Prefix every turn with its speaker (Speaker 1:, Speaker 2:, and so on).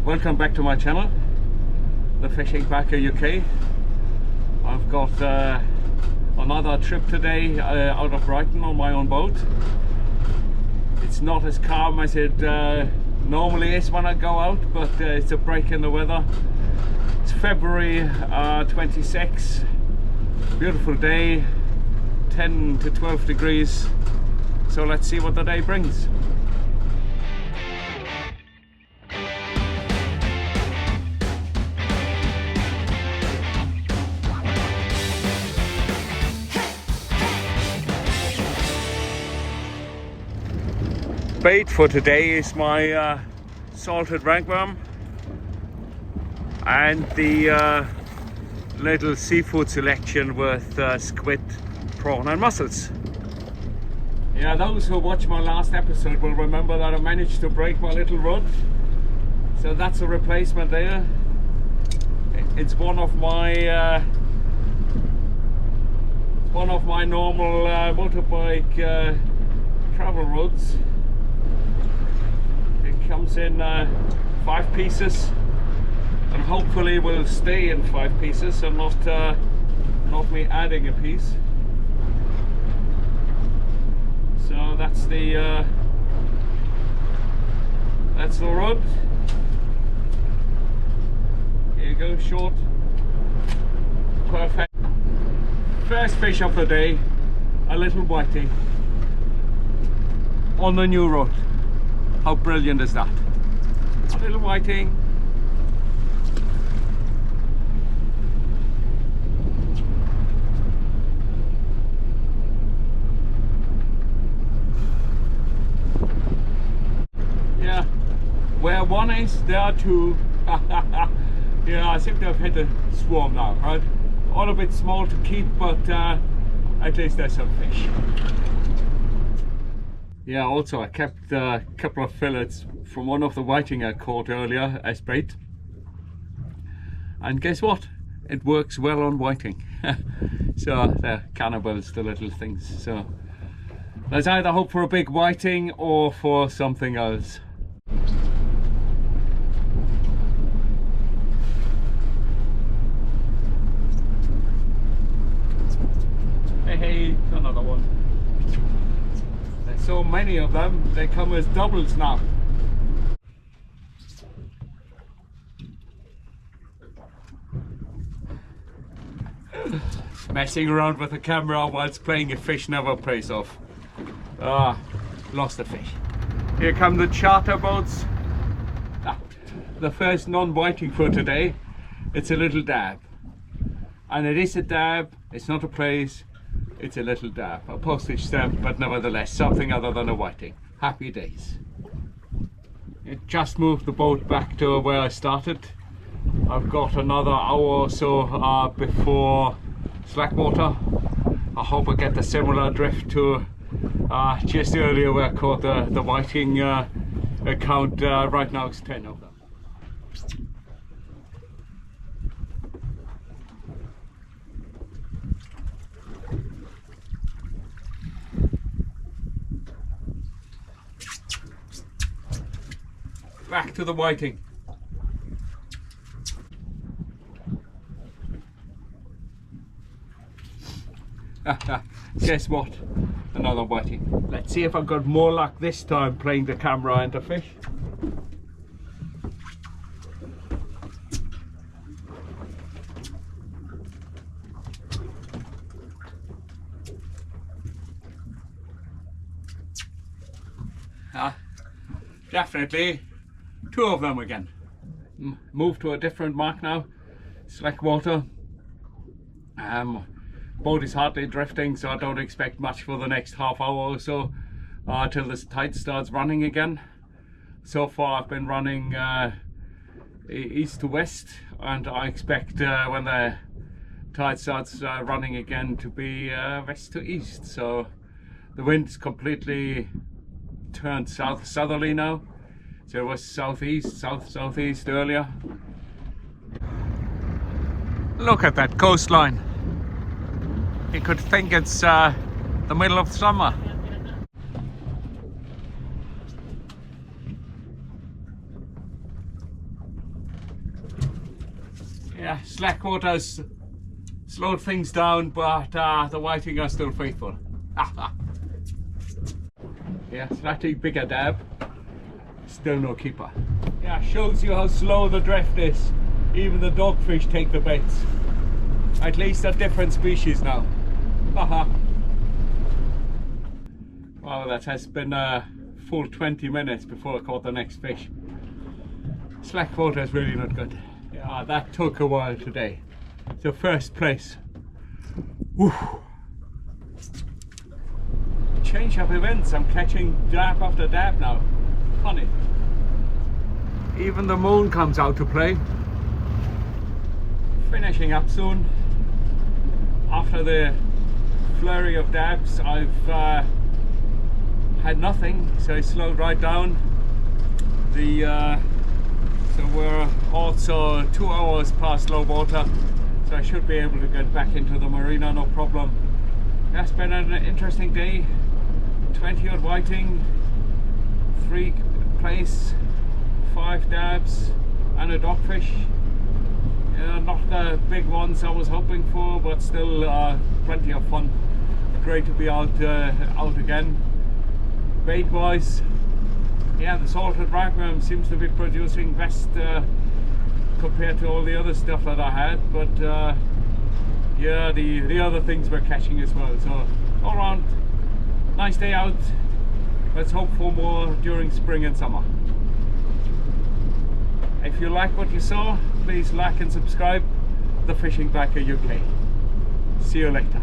Speaker 1: Welcome back to my channel, The Fishing Backer UK. I've got another trip today out of Brighton on my own boat. It's not as calm as it normally is when I go out, but it's a break in the weather. It's February 26. Beautiful day, 10 to 12 degrees. So let's see what the day brings. Bait for today is my salted ragworm and the little seafood selection with squid, prawn and mussels. Yeah, those who watched my last episode will remember that I managed to break my little rod. So that's a replacement there. It's one of my normal motorbike travel rods. Comes in 5 pieces and hopefully will stay in 5 pieces and not me adding a piece. So that's the rod. Here you go, short, perfect. First fish of the day, a little whiting on the new rod. How brilliant is that? A little whiting. Yeah, where one is, there are 2. Yeah, I think they've hit a swarm now, right? All a bit small to keep, but at least there's some fish. Yeah, also I kept a couple of fillets from one of the whiting I caught earlier as bait. And guess what? It works well on whiting. So they're cannibals, the little things. So let's either hope for a big whiting or for something else. Hey, another one. So many of them, they come as doubles now. Messing around with the camera whilst playing a fish never pays off. Ah, lost a fish. Here come the charter boats. Ah, the first non-whiting for today. It's a little dab. And it is a dab, it's not a place. It's a little dab, a postage stamp, but nevertheless something other than a whiting. Happy days. It just moved the boat back to where I started. I've got another hour or so before slackwater. I hope I get a similar drift to just earlier where I caught the whiting account. Right now it's 10 of them. Back to the whiting. Guess what? Another whiting. Let's see if I've got more luck this time playing the camera and the fish. Definitely 2 of them again. Move to a different mark now. Slackwater. Boat is hardly drifting, so I don't expect much for the next half hour or so till this tide starts running again. So far I've been running east to west, and I expect when the tide starts running again to be west to east. So the wind's completely turned southerly now. So it was southeast earlier. Look at that coastline. You could think it's the middle of summer. Yeah, slack water's slowed things down, but the whiting are still faithful. Yeah, slightly bigger dab, still no keeper. Yeah, shows you how slow the drift is. Even the dogfish take the baits. At least a different species now. Wow, that has been a full 20 minutes before I caught the next fish. Slack water is really not good. Yeah, that took a while today. So first place. Whew. Change of events, I'm catching dab after dab now. Funny. Even the moon comes out to play. Finishing up soon. After the flurry of dabs, I've had nothing, so I slowed right down. So we're also 2 hours past low water, so I should be able to get back into the marina, no problem. That's been an interesting day. 20 odd whiting, 3 place, 5 dabs and a dogfish. Not the big ones I was hoping for, but still plenty of fun. Great to be out again. Bait wise, yeah, the salted ragworm seems to be producing best compared to all the other stuff that I had, but yeah, the other things we're catching as well. So all around, nice day out. Let's hope for more during spring and summer. If you like what you saw, please like and subscribe. The Fishing Biker UK. See you later.